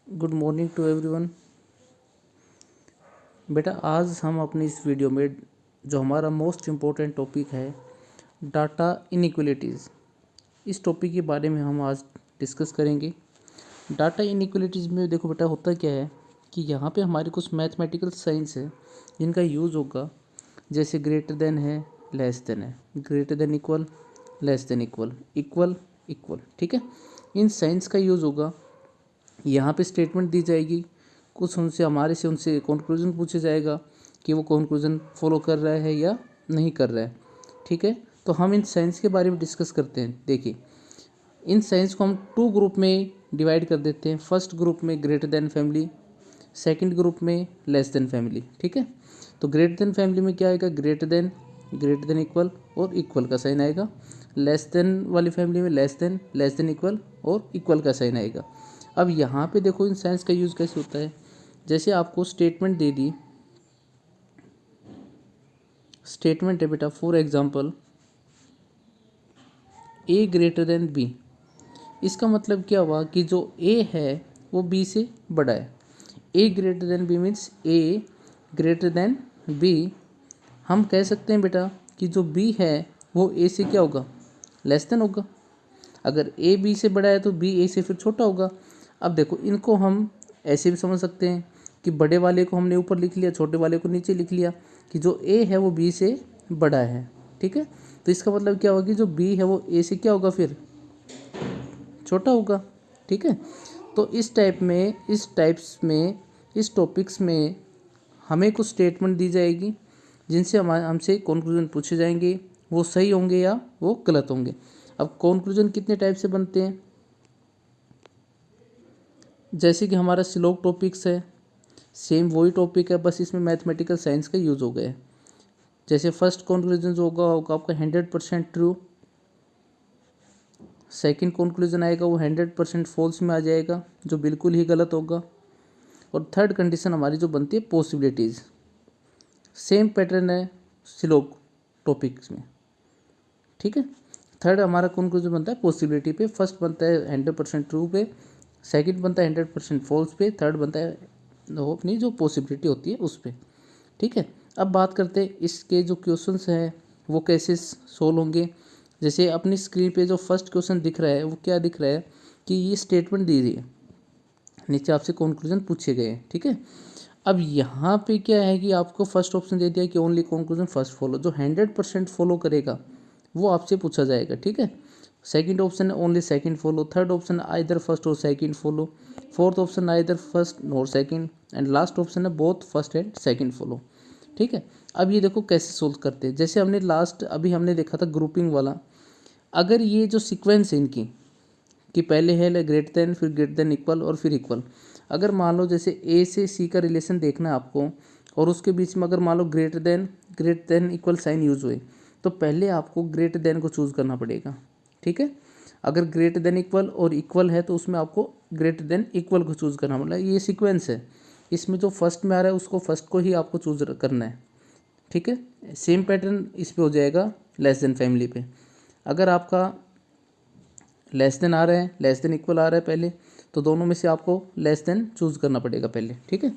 Good morning to everyone. बेटा आज हम अपनी इस वीडियो में जो हमारा मोस्ट इम्पोर्टेंट टॉपिक है डाटा इनइक्वलिटीज़, इस टॉपिक के बारे में हम आज डिस्कस करेंगे। डाटा इनइक्वलिटीज़ में देखो बेटा होता क्या है कि यहाँ पे हमारे कुछ मैथमेटिकल साइंस है जिनका यूज़ होगा, जैसे ग्रेटर देन है, लेस देन है, greater than equal, less than equal, equal equal. ठीक है, इन साइंस का यूज़ होगा। यहाँ पे स्टेटमेंट दी जाएगी, कुछ उनसे कंक्लूजन पूछा जाएगा कि वो कंक्लूजन फॉलो कर रहा है या नहीं कर रहा है। ठीक है, तो हम इन साइंस के बारे में डिस्कस करते हैं। देखिए, इन साइंस को हम टू ग्रुप में डिवाइड कर देते हैं। फर्स्ट ग्रुप में greater than family, second group में लेस देन फैमिली। ठीक है, तो ग्रेटर देन फैमिली में क्या आएगा, ग्रेटर देन इक्वल और इक्वल का साइन आएगा। लेस देन वाली फैमिली में लेस देन इक्वल और इक्वल का साइन आएगा। अब यहाँ पे देखो इन साइंस का यूज़ कैसे होता है। जैसे आपको स्टेटमेंट दे दी, स्टेटमेंट है बेटा, for example A greater than B. इसका मतलब क्या हुआ कि जो ए है वो बी से बड़ा है। ए ग्रेटर देन बी मीन्स ए ग्रेटर देन बी। हम कह सकते हैं बेटा कि जो बी है वो ए से क्या होगा, लेस देन होगा। अगर ए बी से बड़ा है तो बी ए से फिर छोटा होगा। अब देखो, इनको हम ऐसे भी समझ सकते हैं कि बड़े वाले को हमने ऊपर लिख लिया, छोटे वाले को नीचे लिख लिया, कि जो ए है वो बी से बड़ा है। ठीक है, तो इसका मतलब क्या होगा कि जो बी है वो ए से क्या होगा, फिर छोटा होगा। ठीक है, तो इस टॉपिक्स में हमें कुछ स्टेटमेंट दी जाएगी जिनसे हमसे कंक्लूजन पूछे जाएंगे, वो सही होंगे या वो गलत होंगे। अब कंक्लूजन कितने टाइप से बनते हैं, जैसे कि हमारा स्लोक टॉपिक्स है, सेम वही टॉपिक है, बस इसमें मैथमेटिकल साइंस का यूज़ हो गया है। जैसे फर्स्ट कंक्लूजन जो होगा आपका 100% ट्रू, सेकंड कंक्लूजन आएगा वो 100% फॉल्स में आ जाएगा, जो बिल्कुल ही गलत होगा। और थर्ड कंडीशन हमारी जो बनती है पॉसिबिलिटीज़, सेम पैटर्न है स्लोक टॉपिक्स में। ठीक है, थर्ड हमारा कंक्लूजन बनता है पॉसिबिलिटी पे, फर्स्ट बनता है 100% ट्रू पे, सेकंड बनता है 100% फॉल्स पे, थर्ड बनता है अपनी जो पॉसिबिलिटी होती है उस पे। ठीक है, अब बात करते हैं इसके जो क्वेश्चंस हैं वो कैसे सोल्व होंगे। जैसे अपनी स्क्रीन पे जो फर्स्ट क्वेश्चन दिख रहा है वो क्या दिख रहा है कि ये स्टेटमेंट दी गई है, नीचे आपसे कंक्लूजन पूछे गए हैं। ठीक है, अब यहाँ पे क्या है कि आपको फर्स्ट ऑप्शन दे दिया कि ओनली कंक्लूजन फर्स्ट फॉलो, जो 100% फॉलो करेगा वो आपसे पूछा जाएगा। ठीक है, सेकंड ऑप्शन है only second follow, third option either first और second follow, fourth option either first और सेकंड, एंड लास्ट ऑप्शन है both first and second follow. ठीक है, अब ये देखो कैसे सोल्व करते हैं। जैसे अभी हमने देखा था ग्रुपिंग वाला। अगर ये जो सीक्वेंस है इनकी कि पहले है ग्रेटर देन, फिर ग्रेटर देन इक्वल और फिर इक्वल, अगर मान लो जैसे ए से सी का रिलेशन देखना है आपको और उसके बीच में अगर मान लो greater than equal sign use हुए, तो पहले आपको ग्रेटर देन को चूज़ करना पड़ेगा। ठीक है, अगर ग्रेटर देन इक्वल और इक्वल है तो उसमें आपको ग्रेटर देन इक्वल को चूज़ करना पड़ेगा। ये सीक्वेंस है, इसमें जो फर्स्ट में आ रहा है उसको फर्स्ट को ही आपको चूज़ करना है। ठीक है, सेम पैटर्न इस पे हो जाएगा लेस देन फैमिली पे। अगर आपका लेस देन आ रहा है, लेस देन इक्वल आ रहा है पहले, तो दोनों में से आपको लेस देन चूज़ करना पड़ेगा पहले। ठीक है,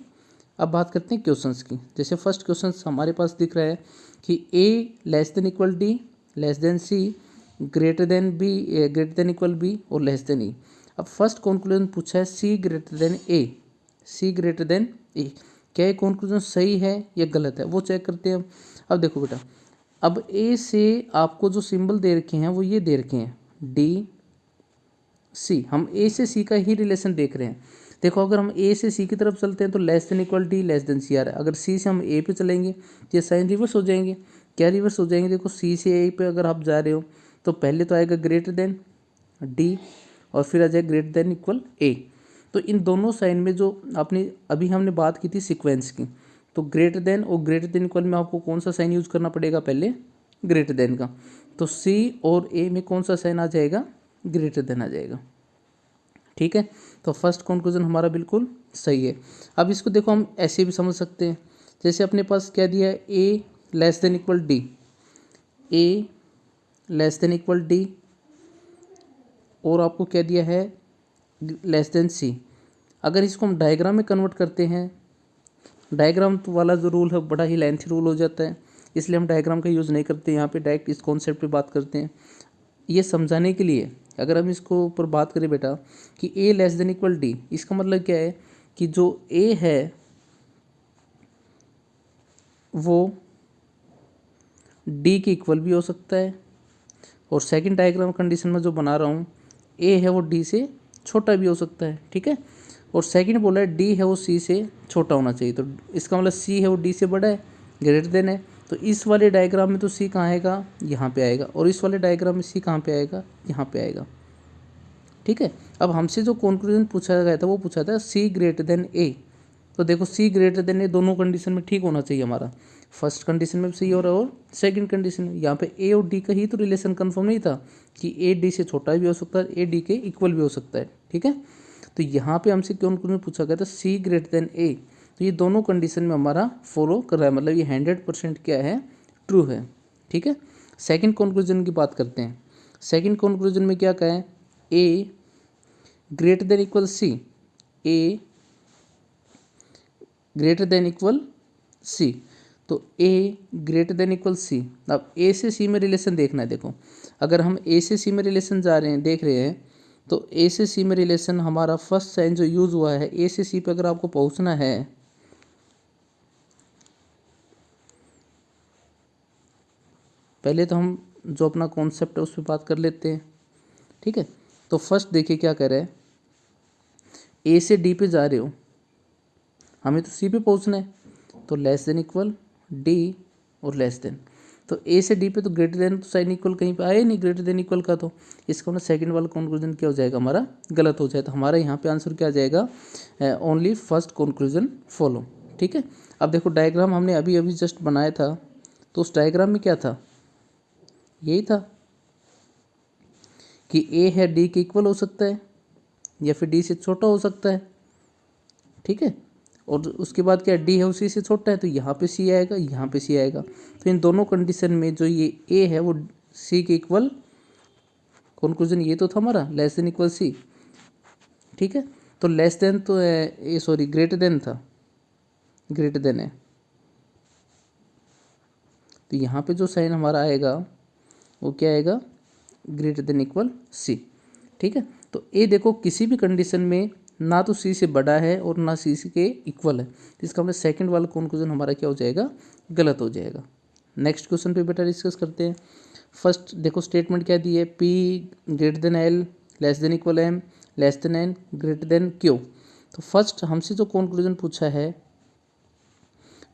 अब बात करते हैं क्वेश्चंस की। जैसे फर्स्ट क्वेश्चन हमारे पास दिख रहा है कि A less than equal D, less than C, greater than B, greater than equal B और लेस देन ई। अब फर्स्ट कंक्लूजन पूछा है C greater than A, C greater than A. क्या ये कंक्लूजन सही है या गलत है वो चेक करते हैं। अब देखो बेटा, अब ए से आपको जो सिंबल दे रखे हैं वो ये दे रखे हैं डी सी, हम ए से सी का ही रिलेशन देख रहे हैं। देखो, अगर हम ए से सी की तरफ चलते हैं तो less than equal D, less than C आ रहा है। अगर सी से हम ए पे चलेंगे तो ये साइन रिवर्स हो जाएंगे। क्या रिवर्स हो जाएंगे, देखो सी से ए पे अगर आप जा रहे हो तो पहले तो आएगा ग्रेटर देन डी और फिर आ जाएगा ग्रेटर देन इक्वल ए। तो इन दोनों साइन में जो आपने अभी हमने बात की थी सीक्वेंस की, तो ग्रेटर देन और ग्रेटर देन इक्वल में आपको कौन सा साइन यूज करना पड़ेगा, पहले ग्रेटर देन का। तो सी और ए में कौन सा साइन आ जाएगा, ग्रेटर देन आ जाएगा। ठीक है, तो फर्स्ट कंक्लूजन हमारा बिल्कुल सही है। अब इसको देखो हम ऐसे भी समझ सकते हैं, जैसे अपने पास क्या दिया है ए लेस देन इक्वल डी, ए लेस देन इक्वल डी, और आपको क्या दिया है लेस देन सी। अगर इसको हम डायग्राम में कन्वर्ट करते हैं, डायग्राम वाला जो रूल है बड़ा ही लेंथी रूल हो जाता है, इसलिए हम डायग्राम का यूज़ नहीं करते, यहाँ पे डायरेक्ट इस कॉन्सेप्ट पे बात करते हैं। ये समझाने के लिए अगर हम इसको ऊपर बात करें बेटा कि a less than equal D, इसका मतलब क्या है कि जो a है वो d के इक्वल भी हो सकता है, और सेकंड डायग्राम कंडीशन में जो बना रहा हूँ a है वो d से छोटा भी हो सकता है, ठीक है। और सेकंड बोला है d है वो c से छोटा होना चाहिए, तो इसका मतलब c है वो d से बड़ा है, ग्रेटर देन है। तो इस वाले डायग्राम में तो c कहाँ आएगा, यहाँ पे आएगा, और इस वाले डायग्राम में c कहाँ पे आएगा, यहाँ पे आएगा, ठीक है। अब हमसे जो कंक्लूजन पूछा गया था वो पूछा था c ग्रेटर देन a, तो देखो c ग्रेटर देन a दोनों कंडीशन में ठीक होना चाहिए हमारा, फर्स्ट कंडीशन में भी सही हो रहा है और सेकंड कंडीशन में। यहाँ पे a और d का ही तो रिलेशन कंफर्म नहीं था कि a d से छोटा भी हो सकता है, a d के इक्वल भी हो सकता है, ठीक है। तो यहाँ पे हमसे कंक्लूजन पूछा गया था c ग्रेटर देन a, तो ये दोनों कंडीशन में हमारा फॉलो कर रहा है, मतलब ये 100% क्या है, ट्रू है, ठीक है। सेकंड कंक्लूजन की बात करते हैं। सेकंड कंक्लूजन में क्या कहा है, a greater than equal C, a greater than equal C, तो a greater than equal C. अब a से c में रिलेशन देखना है, देखो अगर हम a से c में रिलेशन जा रहे हैं, देख रहे हैं, तो a से c में रिलेशन हमारा फर्स्ट साइन जो यूज़ हुआ है, a से c पे अगर आपको पहुंचना है, पहले तो हम जो अपना कॉन्सेप्ट है उस पर बात कर लेते हैं, ठीक है। तो फर्स्ट देखिए क्या कह रहे हैं, a से d पे जा रहे हो, हमें तो c पे पहुंचना है, तो लेस देन इक्वल d और लेस देन, तो a से d पे तो ग्रेटर देन तो साइन इक्वल कहीं पे आया नहीं ग्रेटर देन इक्वल का, तो इसका मतलब सेकंड वाला कंक्लूजन क्या हो जाएगा, हमारा गलत हो जाए। तो हमारा यहाँ पे आंसर क्या आ जाएगा, ओनली फर्स्ट कंक्लूजन फॉलो, ठीक है। अब देखो डायग्राम हमने अभी अभी जस्ट बनाया था, तो उस डायग्राम में क्या था, यही था कि a है d के इक्वल हो सकता है या फिर d से छोटा हो सकता है, ठीक है। और उसके बाद क्या d है उसी से छोटा है, तो यहाँ पे c आएगा, यहाँ पे c आएगा। तो इन दोनों कंडीशन में जो ये a है वो c के इक्वल, कंक्लूजन ये तो था हमारा लेस देन इक्वल c, ठीक है। तो लेस देन तो ये सॉरी ग्रेटर देन था, ग्रेटर देन है, तो यहाँ पे जो साइन हमारा आएगा वो क्या आएगा, ग्रेटर देन इक्वल c, ठीक है। तो a देखो किसी भी कंडीशन में ना तो c से बड़ा है और ना c के इक्वल है, तो इसका मतलब सेकंड वाला कंक्लूजन हमारा क्या हो जाएगा, गलत हो जाएगा। नेक्स्ट क्वेश्चन पे बेटा डिस्कस करते हैं। फर्स्ट देखो स्टेटमेंट क्या दी है, p greater than l less than equal m less than n greater than q। तो फर्स्ट हमसे जो कंक्लूजन पूछा है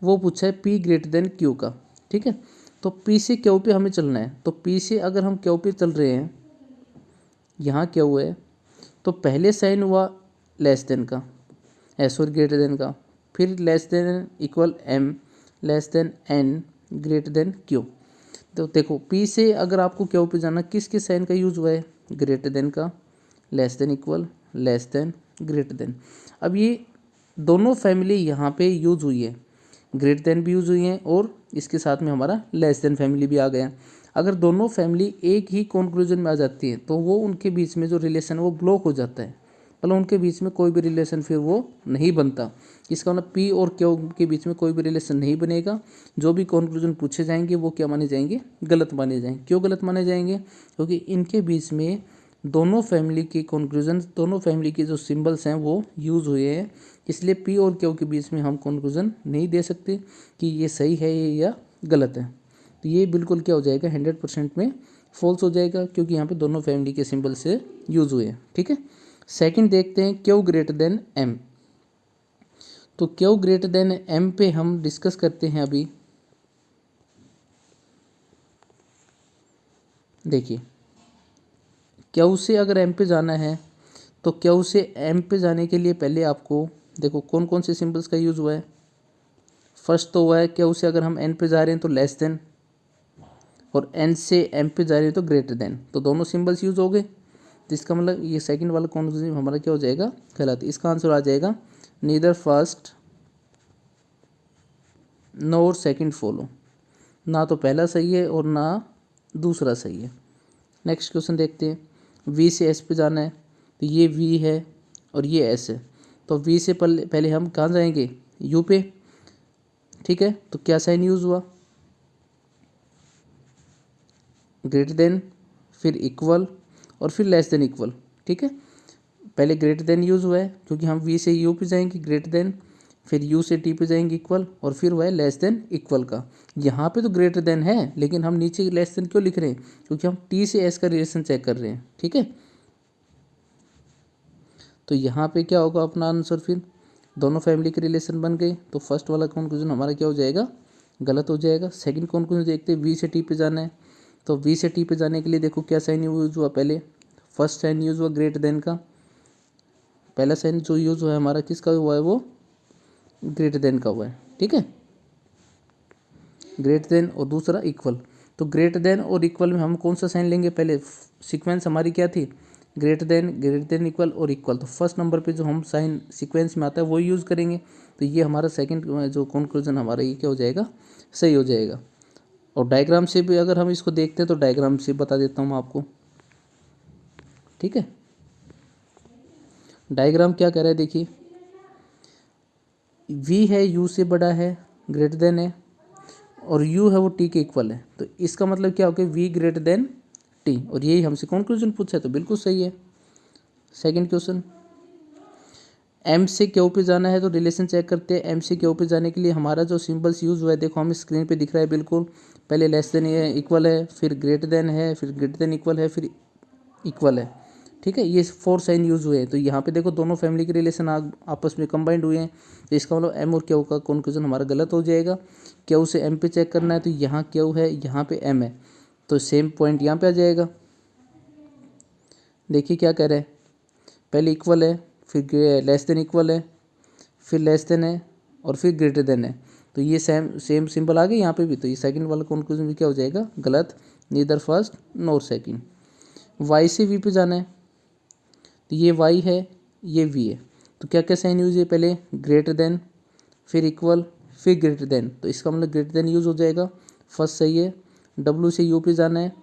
वो पूछा है p ग्रेटर देन q का, ठीक है। तो p से q पे हमें चलना है, तो p से अगर हम q पे चल रहे हैं, यहाँ क्या हुआ है, तो पहले साइन हुआ लेस देन का, सॉरी ग्रेटर देन का, फिर less than equal m less than n greater than q। तो देखो p से अगर आपको q पे जाना, किस किस साइन का यूज हुआ है, ग्रेटर देन का, less than equal, less than, greater than. अब ये दोनों फैमिली यहाँ पे यूज हुई है, ग्रेटर देन भी यूज हुई है और इसके साथ में हमारा लेस देन फैमिली भी आ गया। अगर दोनों फैमिली एक ही कंक्लूजन में आ जाती है तो वो उनके बीच में जो रिलेशन है वो ब्लॉक हो जाता है, मतलब उनके बीच में कोई भी रिलेशन फिर वो नहीं बनता। इसका मतलब पी और क्यू के बीच में कोई भी रिलेशन नहीं बनेगा, जो भी कंक्लूजन पूछे जाएंगे वो क्या माने जाएंगे, गलत माने जाएंगे। क्यों गलत माने जाएंगे, क्योंकि इनके बीच में दोनों फैमिली के कंक्लूजन, दोनों फैमिली के जो सिंबल्स हैं वो यूज़ हुए हैं, इसलिए पी और क्यू के बीच में हम कंक्लूजन नहीं दे सकते कि ये सही है या गलत है। तो ये बिल्कुल क्या हो जाएगा, 100% में फॉल्स हो जाएगा, क्योंकि यहाँ पे दोनों फैमिली के सिंबल से यूज़ हुए हैं, ठीक है। सेकंड देखते हैं क्यू ग्रेटर देन एम। तो क्यू ग्रेटर देन एम पे हम डिस्कस करते हैं अभी। देखिए क्यू से अगर एम पे जाना है, तो क्यू से एम पे जाने के लिए पहले आपको देखो कौन कौन से सिंबल्स का यूज़ हुआ है। फर्स्ट तो हुआ है क्यू से अगर हम एन पे जा रहे हैं तो लेस देन, और एन से एम पे जा रहे हैं तो ग्रेटर देन, तो दोनों सिंबल्स यूज़ हो गए। तो इसका मतलब ये सेकंड वाला कॉन्क्लूजन हमारा क्या हो जाएगा, गलत। इसका आंसर आ जाएगा नीदर फर्स्ट नोर सेकंड फॉलो, ना तो पहला सही है और ना दूसरा सही है। नेक्स्ट क्वेश्चन देखते हैं, वी से एस पे जाना है, तो ये वी है और ये एस है, तो वी से पहले हम कहाँ जाएंगे, यू पे, ठीक है। तो क्या साइन यूज़ हुआ, ग्रेटर देन, फिर इक्वल और फिर लेस देन इक्वल, ठीक है। पहले ग्रेटर देन यूज़ हुआ है क्योंकि हम वी से यू पे जाएंगे ग्रेटर देन, फिर यू से टी पे जाएंगे इक्वल, और फिर हुआ है लेस देन इक्वल का। यहाँ पे तो ग्रेटर देन है लेकिन हम नीचे लेस देन क्यों लिख रहे हैं, क्योंकि हम टी से एस का रिलेशन चेक कर रहे हैं, ठीक है। तो यहाँ पे क्या होगा अपना आंसर, फिर दोनों फैमिली के रिलेशन बन गए। तो फर्स्ट वाला कंक्लूजन हमारा क्या हो जाएगा, गलत हो जाएगा। सेकंड कंक्लूजन देखते हैं, वी से टी पे जाना है। तो वी से टी पे जाने के लिए देखो क्या साइन यूज हुआ, पहले फर्स्ट साइन यूज हुआ ग्रेटर देन का, पहला साइन जो यूज हुआ है हमारा किसका हुआ है, वो ग्रेटर देन का हुआ है, ठीक है, ग्रेटर देन, और दूसरा इक्वल। तो ग्रेटर देन और इक्वल में हम कौन सा साइन लेंगे, पहले सीक्वेंस हमारी क्या थी, ग्रेटर देन इक्वल और इक्वल। तो फर्स्ट नंबर पे जो हम साइन सीक्वेंस में आता है वो यूज़ करेंगे। तो ये हमारा सेकंड जो कंक्लूजन हमारा ये क्या हो जाएगा, सही हो जाएगा। और डायग्राम से भी अगर हम इसको देखते हैं तो डायग्राम से बता देता हूँ आपको, ठीक है। डायग्राम क्या कह रहा है, देखिए v है u से बड़ा है, ग्रेटर देन है, और u है वो t के इक्वल है। तो इसका मतलब क्या हो गया, v ग्रेटर देन t, और यही हमसे कंक्लूजन पूछा है, तो बिल्कुल सही है। सेकंड क्वेश्चन, m से क्यू पे जाना है, तो रिलेशन चेक करते हैं। m से क्यू पे जाने के लिए हमारा जो सिंबल्स यूज़ हुआ है देखो हमें स्क्रीन पे दिख रहा है बिल्कुल, पहले लेस देन इक्वल है, फिर ग्रेटर देन है, फिर ग्रेटर देन इक्वल है, फिर इक्वल है, ठीक है। ये 4 साइन यूज़ हुए हैं। तो यहाँ पे देखो दोनों फैमिली के रिलेशन आपस में कंबाइंड हुए हैं। तो इसका मतलब एम और क्यू का कंक्लूजन हमारा गलत हो जाएगा। क्यू से एम पे चेक करना है, तो यहाँ क्यू है, यहाँ पे एम है, तो सेम पॉइंट यहाँ पे आ जाएगा। देखिए क्या कह रहे हैं, पहले इक्वल है, फिर लेस देन इक्वल है, फिर लेस देन है, और फिर ग्रेटर देन है। तो ये सेम सिंबल आ गए यहाँ पे भी। तो ये सेकंड वाला कंक्लूजन भी क्या हो जाएगा, गलत, नीदर फर्स्ट नोर सेकंड। वाई से वी पे जाना है, तो ये y है, ये v है। तो क्या क्या साइन यूज है, पहले ग्रेटर देन, फिर इक्वल, फिर ग्रेटर देन। तो इसका मतलब ग्रेटर देन यूज़ हो जाएगा, फर्स्ट सही है। w से u पे जाना है,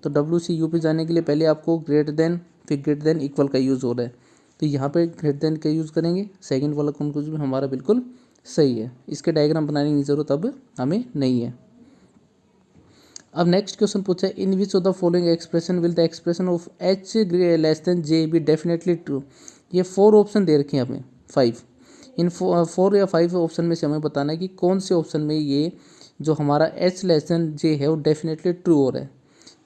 तो w से u पे जाने के लिए पहले आपको ग्रेटर देन, फिर ग्रेटर देन इक्वल का यूज़ हो रहा है। तो यहाँ पे ग्रेटर देन का यूज़ करेंगे। सेकंड वाला कंक्लूजन हमारा बिल्कुल सही है। इसके डायग्राम बनाने की ज़रूरत अब हमें नहीं है। अब नेक्स्ट क्वेश्चन पूछा है, in which of the following expression will the expression of H less than J be definitely true. ये 4 ऑप्शन दे रखे हैं हमें, 5। इन 4 या 5 ऑप्शन में से हमें बताना है कि कौन से ऑप्शन में ये जो हमारा एच लेस देन जे है वो डेफिनेटली ट्रू हो रहा है।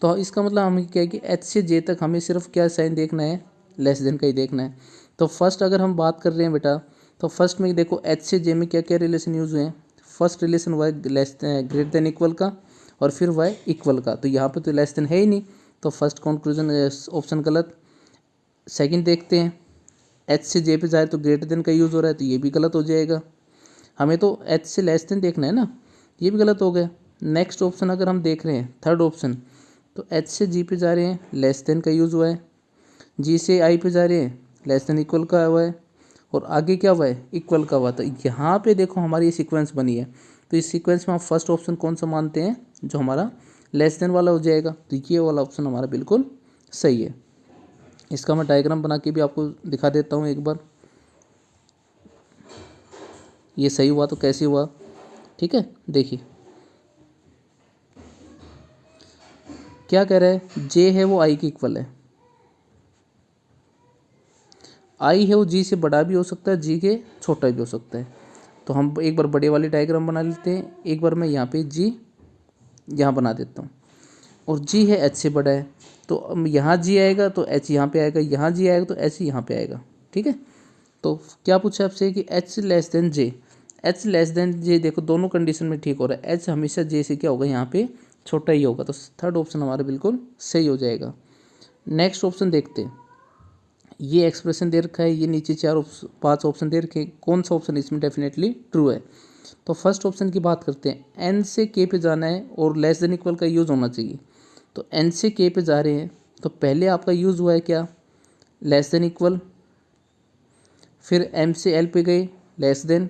तो इसका मतलब हमें क्या है कि एच से जे तक हमें सिर्फ क्या साइन देखना है, लेस देन का ही देखना है। तो फर्स्ट अगर हम बात कर रहे हैं बेटा, तो फर्स्ट में देखो एच से जे में क्या क्या रिलेशन यूज हुए हैं। फर्स्ट रिलेशन हुआ है लेस ग्रेटर देन इक्वल का, और फिर हुआ है इक्वल का। तो यहाँ पे तो लेस देन है ही नहीं, तो फर्स्ट कंक्लूजन ऑप्शन गलत। सेकंड देखते हैं, एच से जे पे जाए तो ग्रेटर देन का यूज़ हो रहा है, तो ये भी गलत हो जाएगा। हमें तो एच से लेस देन देखना है ना, ये भी गलत हो गया। नेक्स्ट ऑप्शन अगर हम देख रहे हैं, थर्ड ऑप्शन, तो एच से जी पे जा रहे हैं, लेस देन का यूज़ हुआ है। जी से आई पे जा रहे हैं, लेस देन इक्वल का हुआ है, और आगे क्या हुआ है, इक्वल का हुआ। तो यहाँ पे देखो हमारी ये सीक्वेंस बनी है। तो इस सीक्वेंस में हम फर्स्ट ऑप्शन कौन सा मानते हैं, जो हमारा लेस देन वाला हो जाएगा। तो ये वाला ऑप्शन हमारा बिल्कुल सही है। इसका मैं डायग्राम बना के भी आपको दिखा देता हूँ एक बार, ये सही हुआ तो कैसे हुआ, ठीक है। देखिए क्या कह रहा है, जे है वो आई के इक्वल है, आई है वो जी से बड़ा भी हो सकता है, जी के छोटा भी हो सकता है। तो हम एक बार बड़े वाली डायग्राम बना लेते हैं। एक बार मैं यहाँ पे जी यहाँ बना देता हूँ, और जी है एच से बड़ा है, तो यहाँ जी आएगा तो एच यहाँ पे आएगा, यहाँ जी आएगा तो एच यहाँ पे आएगा, ठीक है। तो क्या पूछा आपसे कि एच लेस देन जे, एच लेस देन जे देखो दोनों कंडीशन में ठीक हो रहा है। एच हमेशा जे से क्या होगा, यहाँ पे छोटा ही होगा। तो थर्ड ऑप्शन हमारा बिल्कुल सही हो जाएगा। नेक्स्ट ऑप्शन देखते हैं, ये एक्सप्रेशन दे रखा है, ये नीचे 5 ऑप्शन दे रखे हैं, कौन सा ऑप्शन इसमें डेफिनेटली ट्रू है। तो फर्स्ट ऑप्शन की बात करते हैं, एन से के पे जाना है और लेस देन इक्वल का यूज़ होना चाहिए। तो एन से के पे जा रहे हैं, तो पहले आपका यूज़ हुआ है क्या, लेस देन इक्वल, फिर एम से एल पे गए लेस देन,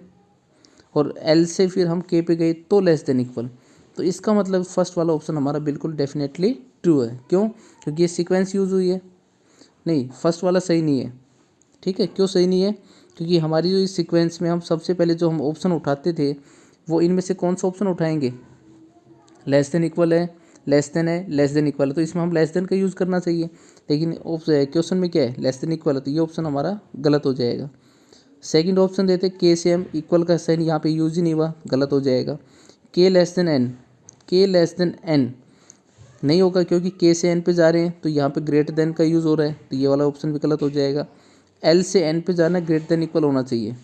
और एल से फिर हम के पे गए तो लेस देन इक्वल। तो इसका मतलब फर्स्ट वाला ऑप्शन हमारा बिल्कुल डेफिनेटली ट्रू है। क्यों, क्योंकि ये सीक्वेंस यूज़ हुई है। नहीं, फर्स्ट वाला सही नहीं है, ठीक है, क्यों सही नहीं है? क्योंकि हमारी जो इस सीक्वेंस में हम सबसे पहले जो हम ऑप्शन उठाते थे वो इनमें से कौन सा ऑप्शन उठाएंगे? लेस देन इक्वल है, लेस देन है, लेस देन इक्वल है, तो इसमें हम लेस देन का यूज़ करना चाहिए। लेकिन क्वेश्चन में क्या है? लेस देन इक्वल है, तो ये ऑप्शन हमारा गलत हो जाएगा। सेकंड ऑप्शन देते के से एम, इक्वल का साइन यहाँ पे यूज ही नहीं हुआ, गलत हो जाएगा। के लेस देन एन, के लेस देन एन नहीं होगा क्योंकि के से एन पे जा रहे हैं, तो यहाँ पे ग्रेटर देन का यूज़ हो रहा है, तो ये वाला ऑप्शन भी गलत हो जाएगा। एल से एन पे जाना, ग्रेटर देन इक्वल होना चाहिए,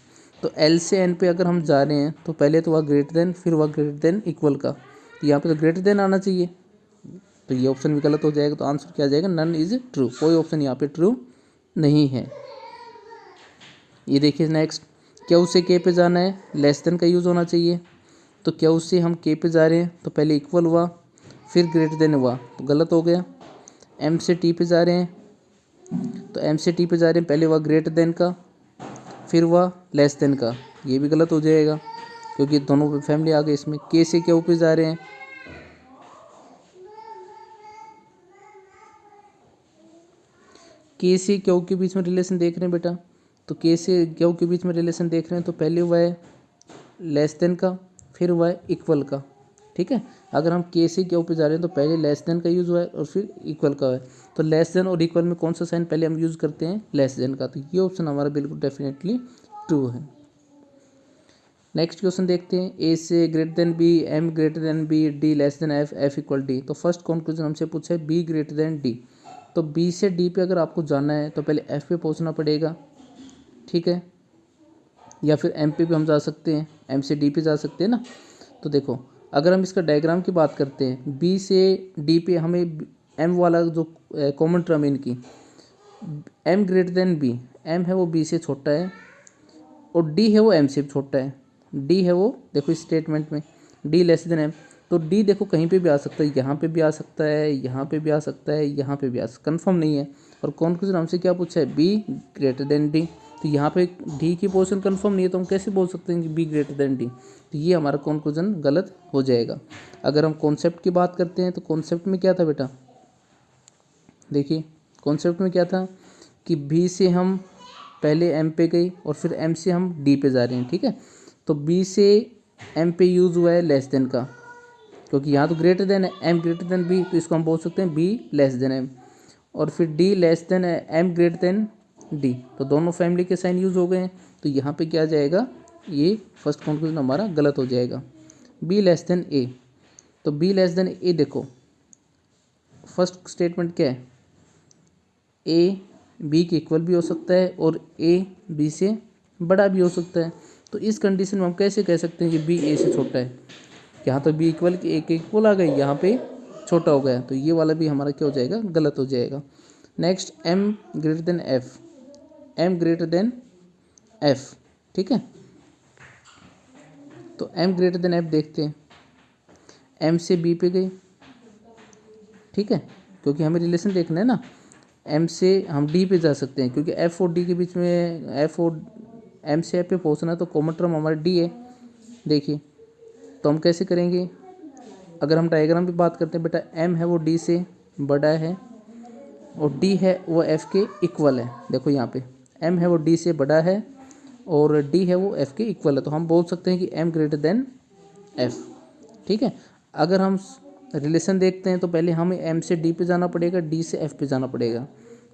तो एल से एन पे अगर हम जा रहे हैं तो पहले तो वह ग्रेटर देन, फिर वह ग्रेटर देन इक्वल का, तो यहाँ पे तो ग्रेटर देन आना चाहिए, तो ये ऑप्शन भी गलत हो जाएगा। तो आंसर क्या आ जाएगा? नन इज ट्रू, कोई ऑप्शन यहाँ पे ट्रू नहीं है। ये देखिए नेक्स्ट, क्यू से के पे जाना है, लेस देन का यूज़ होना चाहिए, तो क्यू से हम के पे जा रहे हैं तो पहले इक्वल हुआ, फिर ग्रेटर देन हुआ, तो गलत हो गया। एम से टी पे जा रहे हैं, तो एम से टी पे जा रहे हैं, पहले हुआ ग्रेटर देन का, फिर हुआ लेस देन का, ये भी गलत हो जाएगा क्योंकि दोनों फैमिली आ गई इसमें। के से क्यू पे जा रहे हैं, के से क्यू के बीच में रिलेशन देख रहे हैं बेटा, तो के से क्यू के बीच में रिलेशन देख रहे हैं, तो पहले हुआ है लेस देन का, फिर हुआ है इक्वल का, ठीक है। अगर हम के से क्यू पे जा रहे हैं तो पहले लेस देन का यूज़ हुआ है और फिर इक्वल का है, तो लेस देन और इक्वल में कौन सा साइन पहले हम यूज़ करते हैं? लेस देन का, तो ये ऑप्शन हमारा बिल्कुल डेफिनेटली ट्रू है। नेक्स्ट क्वेश्चन देखते हैं, ए से greater than B, M greater than B, D less than F, F equal D. तो फर्स्ट कंक्लूजन हमसे पूछा है बी ग्रेटर देन डी, तो बी से डी पे अगर आपको जाना है तो पहले एफ पे पहुंचना पड़ेगा, ठीक है, या फिर एम पे भी हम जा सकते हैं, एम से डी पे जा सकते हैं ना। तो देखो अगर हम इसका डायग्राम की बात करते हैं, बी से डी पे हमें एम वाला जो कॉमन टर्म इनकी, M greater than B, M है वो बी से छोटा है और डी है वो एम से छोटा है, डी है वो देखो इस स्टेटमेंट में डी लेस देन एम, तो डी देखो कहीं पे भी आ सकता है, यहाँ पे भी आ सकता है, यहाँ पे भी आ सकता है, यहाँ पे भी आ सकता है, कन्फर्म नहीं है। और कॉन्क्लूजन हमसे क्या पूछा है? बी ग्रेटर देन डी, तो यहाँ पे डी की पोजीशन कन्फर्म नहीं है, तो हम कैसे बोल सकते हैं कि बी ग्रेटर देन डी, तो ये हमारा कॉन्क्लूजन गलत हो जाएगा। अगर हम कॉन्सेप्ट की बात करते हैं तो कॉन्सेप्ट में क्या था बेटा? देखिए कॉन्सेप्ट में क्या था कि बी से हम पहले एम पे गई और फिर एम से हम डी पे जा रहे हैं, ठीक है। तो बी से एम पे यूज़ हुआ है लेस देन का, क्योंकि यहाँ तो ग्रेटर देन है, एम ग्रेटर देन बी, तो इसको हम बोल सकते हैं बी लेस देन एम, और फिर D less than M greater than D, तो दोनों फैमिली के साइन यूज़ हो गए हैं, तो यहाँ पे क्या जाएगा? ये फर्स्ट कंक्लूजन हमारा गलत हो जाएगा। बी लेस देन ए, तो बी लेस देन ए देखो फर्स्ट स्टेटमेंट क्या है? ए बी के इक्वल भी हो सकता है और ए बी से बड़ा भी हो सकता है, तो इस कंडीशन में हम कैसे कह सकते हैं कि बी ए से छोटा है? यहाँ तो बी इक्वल के ए के इक्वल आ गई, यहाँ पे छोटा हो गया, तो ये वाला भी हमारा क्या हो जाएगा? गलत हो जाएगा। Next M greater than F, M greater than F, ठीक है, तो एम ग्रेटर देन एफ देखते हैं, एम से बी पे गए, ठीक है, क्योंकि हमें रिलेशन देखना है ना, एम से हम डी पे जा सकते हैं क्योंकि एफ और डी के बीच में, एफ और एम से एफ पे पहुंचना है, तो कॉमन टर्म हमारा डी है। देखिए तो हम कैसे करेंगे? अगर हम डायग्राम की बात करते हैं बेटा, एम है वो डी से बड़ा है और डी है वो एफ के इक्वल है, देखो यहाँ पे एम है वो डी से बड़ा है और डी है वो एफ के इक्वल है, तो हम बोल सकते हैं कि एम ग्रेटर देन एफ, ठीक है। अगर हम रिलेशन देखते हैं तो पहले हमें एम से डी पे जाना पड़ेगा, डी से एफ पे जाना पड़ेगा,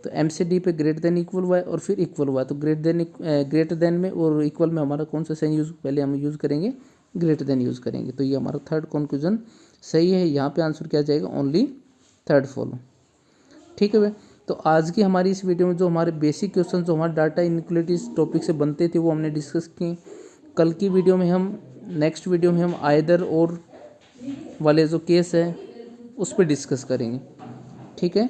तो एम से डी पे ग्रेटर देन इक्वल हुआ है और फिर इक्वल हुआ है, तो ग्रेटर देन में और इक्वल में हमारा कौन सा साइन यूज़ पहले हम यूज़ करेंगे? ग्रेटर देन यूज़ करेंगे, तो ये हमारा थर्ड कंक्लूजन सही है। यहाँ पे आंसर क्या जाएगा? ओनली थर्ड फॉलो, ठीक है भाई। तो आज की हमारी इस वीडियो में जो हमारे बेसिक क्वेश्चन जो हमारे डाटा इनइक्वालिटीज टॉपिक से बनते थे वो हमने डिस्कस किए। कल की वीडियो में हम, नेक्स्ट वीडियो में हम आइदर और वाले जो केस है उस पर डिस्कस करेंगे, ठीक है।